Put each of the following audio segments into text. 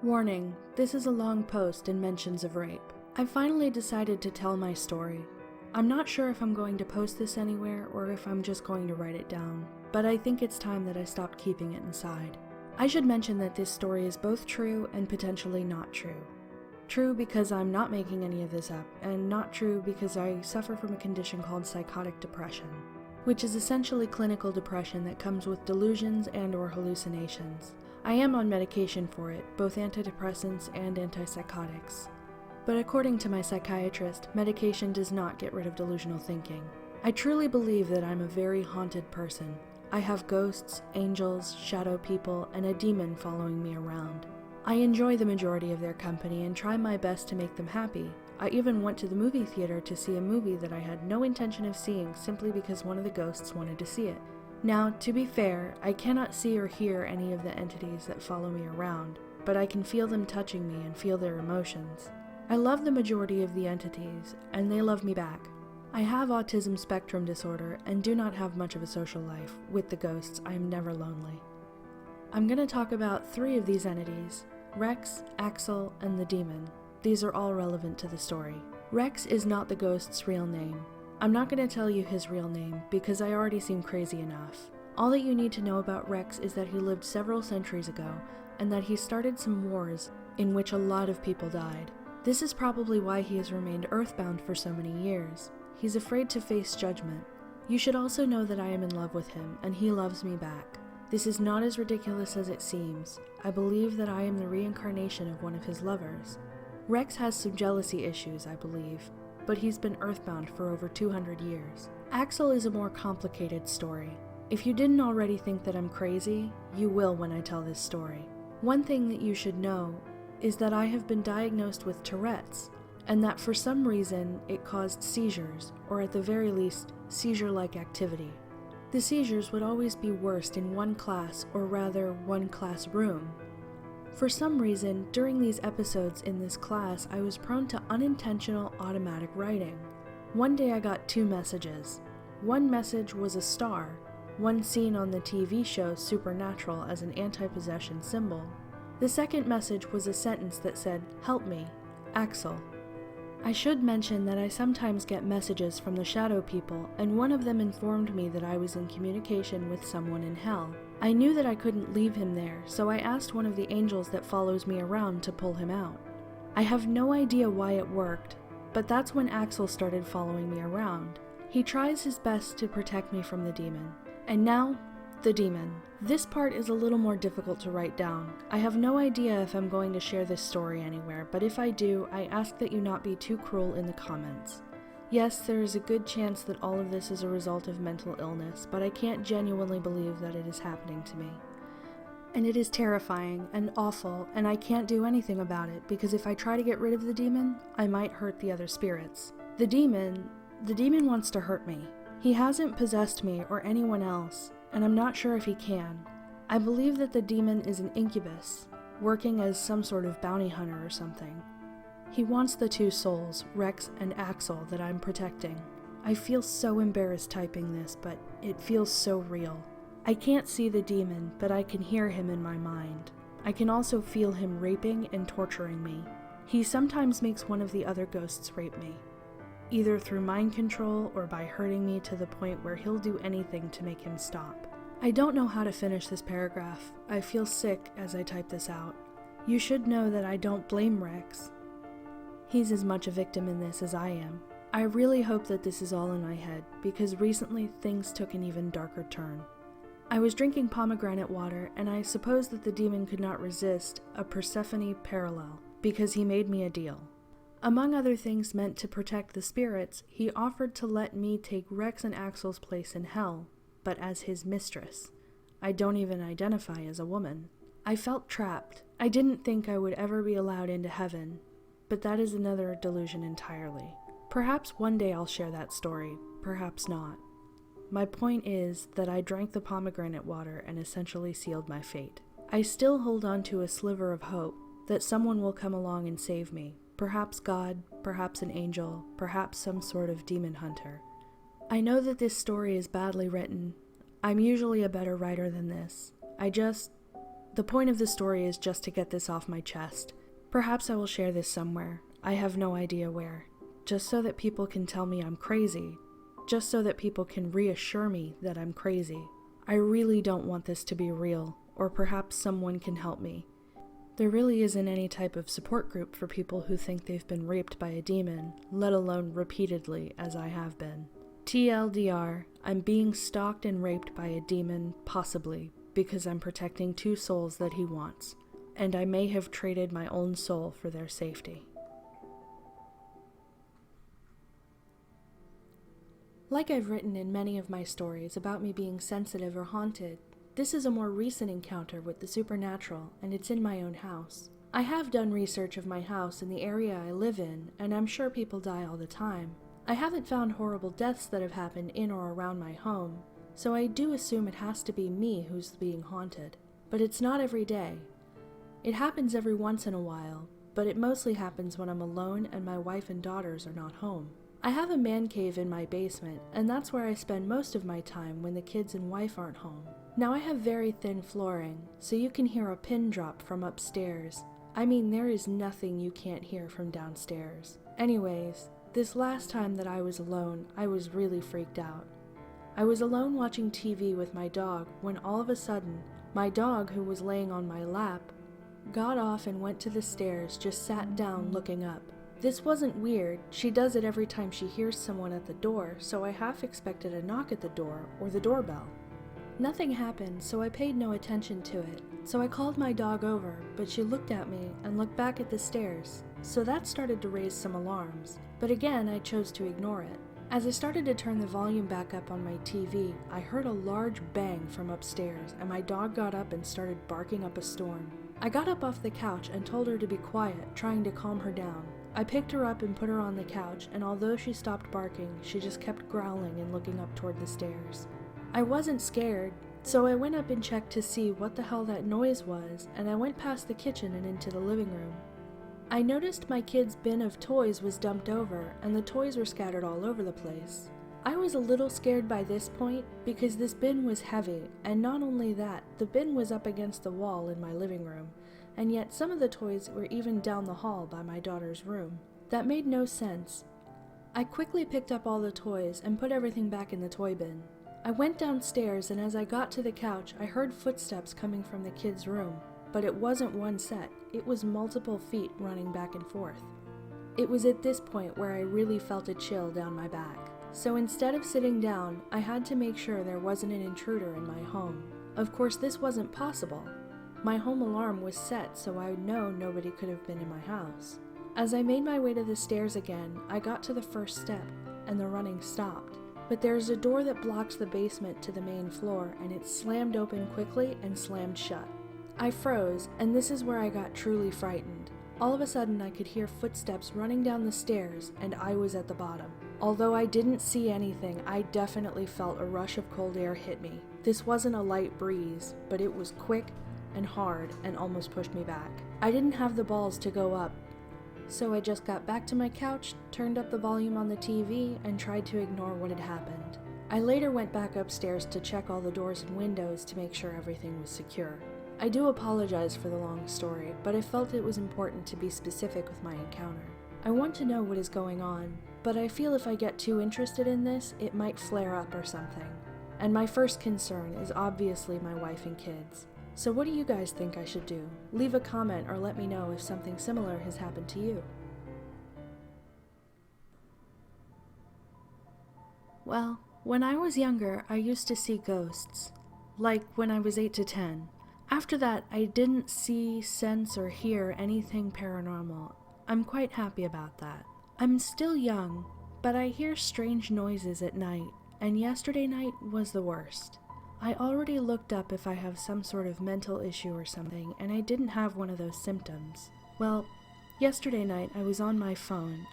Warning, this is a long post and mentions of rape. I finally decided to tell my story. I'm not sure if I'm going to post this anywhere or if I'm just going to write it down, but I think it's time that I stopped keeping it inside. I should mention that this story is both true and potentially not true. True because I'm not making any of this up, and not true because I suffer from a condition called psychotic depression, which is essentially clinical depression that comes with delusions and/or hallucinations. I am on medication for it, both antidepressants and antipsychotics. But according to my psychiatrist, medication does not get rid of delusional thinking. I truly believe that I'm a very haunted person. I have ghosts, angels, shadow people, and a demon following me around. I enjoy the majority of their company and try my best to make them happy. I even went to the movie theater to see a movie that I had no intention of seeing simply because one of the ghosts wanted to see it. Now, to be fair, I cannot see or hear any of the entities that follow me around, but I can feel them touching me and feel their emotions. I love the majority of the entities, and they love me back. I have autism spectrum disorder and do not have much of a social life. With the ghosts, I am never lonely. I'm going to talk about 3 of these entities: Rex, Axel, and the demon. These are all relevant to the story. Rex is not the ghost's real name. I'm not going to tell you his real name because I already seem crazy enough. All that you need to know about Rex is that he lived several centuries ago and that he started some wars in which a lot of people died. This is probably why he has remained earthbound for so many years. He's afraid to face judgment. You should also know that I am in love with him and he loves me back. This is not as ridiculous as it seems. I believe that I am the reincarnation of one of his lovers. Rex has some jealousy issues, I believe, but he's been earthbound for over 200 years. Axel is a more complicated story. If you didn't already think that I'm crazy, you will when I tell this story. One thing that you should know is that I have been diagnosed with Tourette's, and that for some reason it caused seizures, or at the very least, seizure-like activity. The seizures would always be worst in one class, or rather, one classroom. For some reason, during these episodes in this class, I was prone to unintentional automatic writing. One day I got 2 messages. One message was a star, one seen on the TV show Supernatural as an anti-possession symbol. The second message was a sentence that said, "Help me, Axel." I should mention that I sometimes get messages from the shadow people, and one of them informed me that I was in communication with someone in hell. I knew that I couldn't leave him there, so I asked one of the angels that follows me around to pull him out. I have no idea why it worked, but that's when Axel started following me around. He tries his best to protect me from the demon. And now, the demon. This part is a little more difficult to write down. I have no idea if I'm going to share this story anywhere, but if I do, I ask that you not be too cruel in the comments. Yes, there is a good chance that all of this is a result of mental illness, but I can't genuinely believe that it is happening to me. And it is terrifying and awful, and I can't do anything about it, because if I try to get rid of the demon, I might hurt the other spirits. The demon wants to hurt me. He hasn't possessed me or anyone else, and I'm not sure if he can. I believe that the demon is an incubus, working as some sort of bounty hunter or something. He wants the 2 souls, Rex and Axel, that I'm protecting. I feel so embarrassed typing this, but it feels so real. I can't see the demon, but I can hear him in my mind. I can also feel him raping and torturing me. He sometimes makes one of the other ghosts rape me, either through mind control or by hurting me to the point where he'll do anything to make him stop. I don't know how to finish this paragraph. I feel sick as I type this out. You should know that I don't blame Rex. He's as much a victim in this as I am. I really hope that this is all in my head, because recently things took an even darker turn. I was drinking pomegranate water, and I suppose that the demon could not resist a Persephone parallel, because he made me a deal. Among other things meant to protect the spirits, he offered to let me take Rex and Axel's place in hell, but as his mistress. I don't even identify as a woman. I felt trapped. I didn't think I would ever be allowed into heaven, but that is another delusion entirely. Perhaps one day I'll share that story, perhaps not. My point is that I drank the pomegranate water and essentially sealed my fate. I still hold on to a sliver of hope that someone will come along and save me. Perhaps God, perhaps an angel, perhaps some sort of demon hunter. I know that this story is badly written. I'm usually a better writer than this. The point of the story is just to get this off my chest. Perhaps I will share this somewhere. I have no idea where. Just so that people can tell me I'm crazy. Just so that people can reassure me that I'm crazy. I really don't want this to be real, or perhaps someone can help me. There really isn't any type of support group for people who think they've been raped by a demon, let alone repeatedly as I have been. TLDR, I'm being stalked and raped by a demon, possibly, because I'm protecting 2 souls that he wants, and I may have traded my own soul for their safety. Like I've written in many of my stories about me being sensitive or haunted, this is a more recent encounter with the supernatural, and it's in my own house. I have done research of my house and the area I live in, and I'm sure people die all the time. I haven't found horrible deaths that have happened in or around my home, so I do assume it has to be me who's being haunted. But it's not every day. It happens every once in a while, but it mostly happens when I'm alone and my wife and daughters are not home. I have a man cave in my basement, and that's where I spend most of my time when the kids and wife aren't home. Now I have very thin flooring, so you can hear a pin drop from upstairs. I mean, there is nothing you can't hear from downstairs. Anyways, this last time that I was alone, I was really freaked out. I was alone watching TV with my dog when all of a sudden, my dog, who was laying on my lap, got off and went to the stairs, just sat down looking up. This wasn't weird. She does it every time she hears someone at the door, so I half expected a knock at the door or the doorbell. Nothing happened, so I paid no attention to it. So I called my dog over, but she looked at me and looked back at the stairs, so that started to raise some alarms. But again, I chose to ignore it. As I started to turn the volume back up on my TV, I heard a large bang from upstairs, and my dog got up and started barking up a storm. I got up off the couch and told her to be quiet, trying to calm her down. I picked her up and put her on the couch, and although she stopped barking, she just kept growling and looking up toward the stairs. I wasn't scared, so I went up and checked to see what the hell that noise was, and I went past the kitchen and into the living room. I noticed my kids' bin of toys was dumped over, and the toys were scattered all over the place. I was a little scared by this point because this bin was heavy, and not only that, the bin was up against the wall in my living room, and yet some of the toys were even down the hall by my daughter's room. That made no sense. I quickly picked up all the toys and put everything back in the toy bin. I went downstairs, and as I got to the couch, I heard footsteps coming from the kids' room, but it wasn't one set, it was multiple feet running back and forth. It was at this point where I really felt a chill down my back. So instead of sitting down, I had to make sure there wasn't an intruder in my home. Of course, this wasn't possible. My home alarm was set, so I would know nobody could have been in my house. As I made my way to the stairs again, I got to the first step, and the running stopped. But there's a door that blocks the basement to the main floor, and it slammed open quickly and slammed shut. I froze, and this is where I got truly frightened. All of a sudden, I could hear footsteps running down the stairs, and I was at the bottom. Although I didn't see anything, I definitely felt a rush of cold air hit me. This wasn't a light breeze, but it was quick and hard and almost pushed me back. I didn't have the balls to go up, so I just got back to my couch, turned up the volume on the TV, and tried to ignore what had happened. I later went back upstairs to check all the doors and windows to make sure everything was secure. I do apologize for the long story, but I felt it was important to be specific with my encounter. I want to know what is going on, but I feel if I get too interested in this, it might flare up or something. And my first concern is obviously my wife and kids. So what do you guys think I should do? Leave a comment or let me know if something similar has happened to you. Well, when I was younger, I used to see ghosts. Like when I was 8 to 10. After that, I didn't see, sense, or hear anything paranormal. I'm quite happy about that. I'm still young, but I hear strange noises at night, and yesterday night was the worst. I already looked up if I have some sort of mental issue or something, and I didn't have one of those symptoms. Well, yesterday night I was on my phone.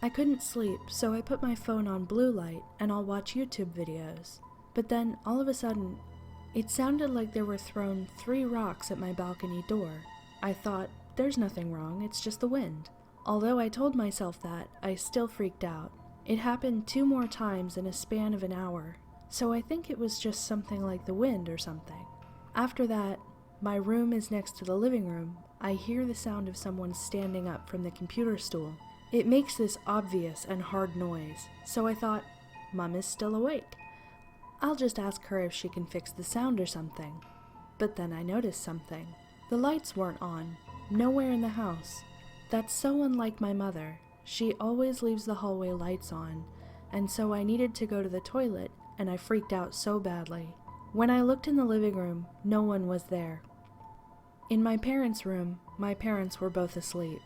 I couldn't sleep, so I put my phone on blue light, and I'll watch YouTube videos. But then, all of a sudden, it sounded like there were thrown 3 rocks at my balcony door. I thought, there's nothing wrong, it's just the wind. Although I told myself that, I still freaked out. It happened 2 more times in a span of an hour. so I think it was just something like the wind or something. After that, my room is next to the living room. I hear the sound of someone standing up from the computer stool. It makes this obvious and hard noise, so I thought, Mom is still awake. I'll just ask her if she can fix the sound or something. But then I noticed something. The lights weren't on, nowhere in the house. That's so unlike my mother. She always leaves the hallway lights on, and so I needed to go to the toilet, and I freaked out so badly. When I looked in the living room, no one was there. In my parents' room, my parents were both asleep.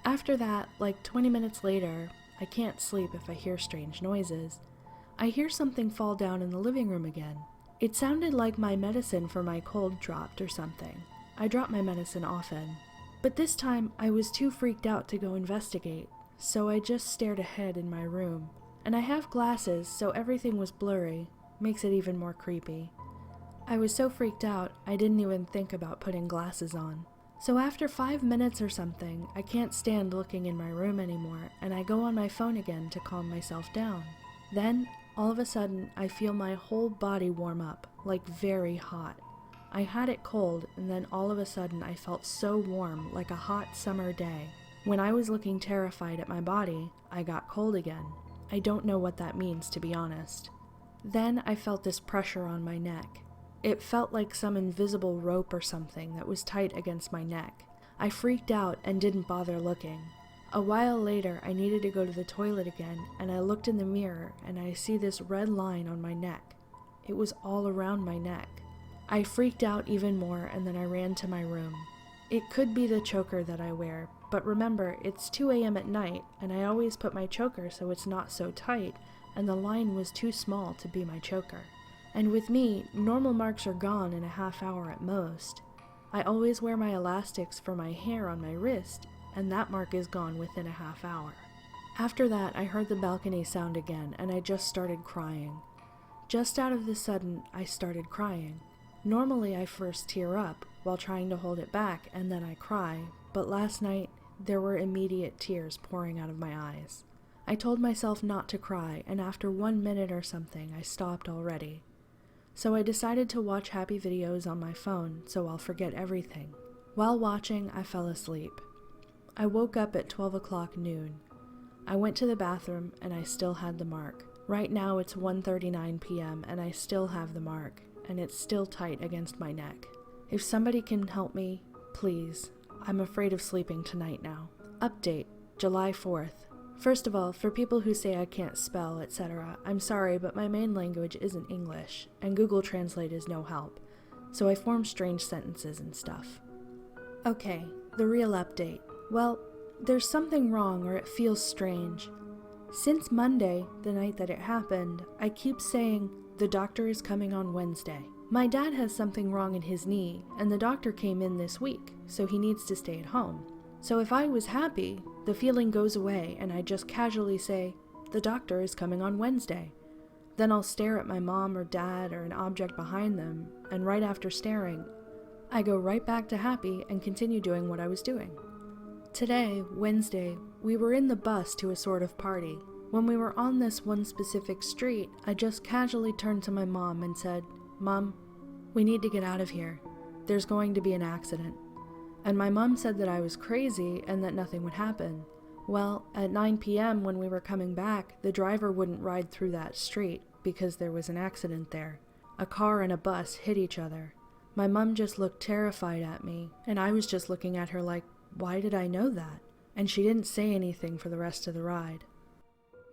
After that, like 20 minutes later, I can't sleep if I hear strange noises. I hear something fall down in the living room again. It sounded like my medicine for my cold dropped or something. I drop my medicine often. But this time, I was too freaked out to go investigate, so I just stared ahead in my room. And I have glasses, so everything was blurry. Makes it even more creepy. I was so freaked out, I didn't even think about putting glasses on. So after 5 minutes or something, I can't stand looking in my room anymore, and I go on my phone again to calm myself down. Then, all of a sudden, I feel my whole body warm up, like very hot. I had it cold, and then all of a sudden I felt so warm, like a hot summer day. When I was looking terrified at my body, I got cold again. I don't know what that means, to be honest. Then I felt this pressure on my neck. It felt like some invisible rope or something that was tight against my neck. I freaked out and didn't bother looking. A while later, I needed to go to the toilet again, and I looked in the mirror, and I see this red line on my neck. It was all around my neck. I freaked out even more, and then I ran to my room. It could be the choker that I wear, but remember, it's 2 a.m. at night, and I always put my choker so it's not so tight, and the line was too small to be my choker. And with me, normal marks are gone in a half hour at most. I always wear my elastics for my hair on my wrist, and that mark is gone within a half hour. After that, I heard the balcony sound again, and I just started crying. Just out of the sudden, I started crying. Normally, I first tear up, while trying to hold it back, and then I cry, but last night, there were immediate tears pouring out of my eyes. I told myself not to cry, and after 1 minute or something, I stopped already. So I decided to watch happy videos on my phone, so I'll forget everything. While watching, I fell asleep. I woke up at 12 o'clock noon. I went to the bathroom, and I still had the mark. Right now it's 1:39 p.m., and I still have the mark, and it's still tight against my neck. If somebody can help me, please. I'm afraid of sleeping tonight now. Update, July 4th. First of all, for people who say I can't spell, etc., I'm sorry, but my main language isn't English, and Google Translate is no help, so I form strange sentences and stuff. Okay, the real update. Well, there's something wrong, or it feels strange. Since Monday, the night that it happened, I keep saying, the doctor is coming on Wednesday. My dad has something wrong in his knee, and the doctor came in this week, so he needs to stay at home. So if I was happy, the feeling goes away and I just casually say, the doctor is coming on Wednesday. Then I'll stare at my mom or dad or an object behind them, and right after staring, I go right back to happy and continue doing what I was doing. Today, Wednesday, we were in the bus to a sort of party. When we were on this one specific street, I just casually turned to my mom and said, Mom, we need to get out of here. There's going to be an accident. And my mom said that I was crazy and that nothing would happen. Well, at 9 p.m. when we were coming back, the driver wouldn't ride through that street because there was an accident there. A car and a bus hit each other. My mom just looked terrified at me, and I was just looking at her like, why did I know that? And she didn't say anything for the rest of the ride.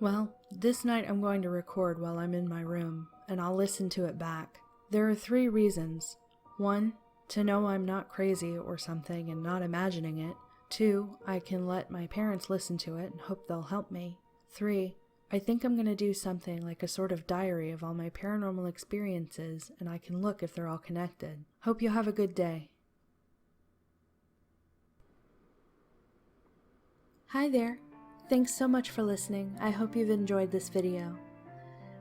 Well, this night I'm going to record while I'm in my room, and I'll listen to it back. There are 3 reasons. 1, to know I'm not crazy or something and not imagining it. 2, I can let my parents listen to it and hope they'll help me. 3, I think I'm going to do something like a sort of diary of all my paranormal experiences, and I can look if they're all connected. Hope you have a good day. Hi there. Thanks so much for listening. I hope you've enjoyed this video.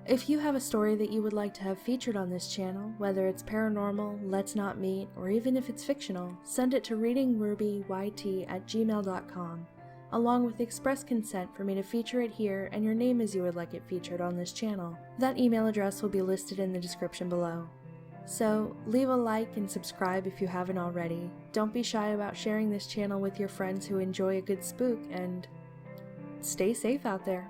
If you have a story that you would like to have featured on this channel, whether it's paranormal, let's not meet, or even if it's fictional, send it to ReadingRubyYT@gmail.com. along with express consent for me to feature it here and your name as you would like it featured on this channel. That email address will be listed in the description below. So, leave a like and subscribe if you haven't already. Don't be shy about sharing this channel with your friends who enjoy a good spook, and stay safe out there.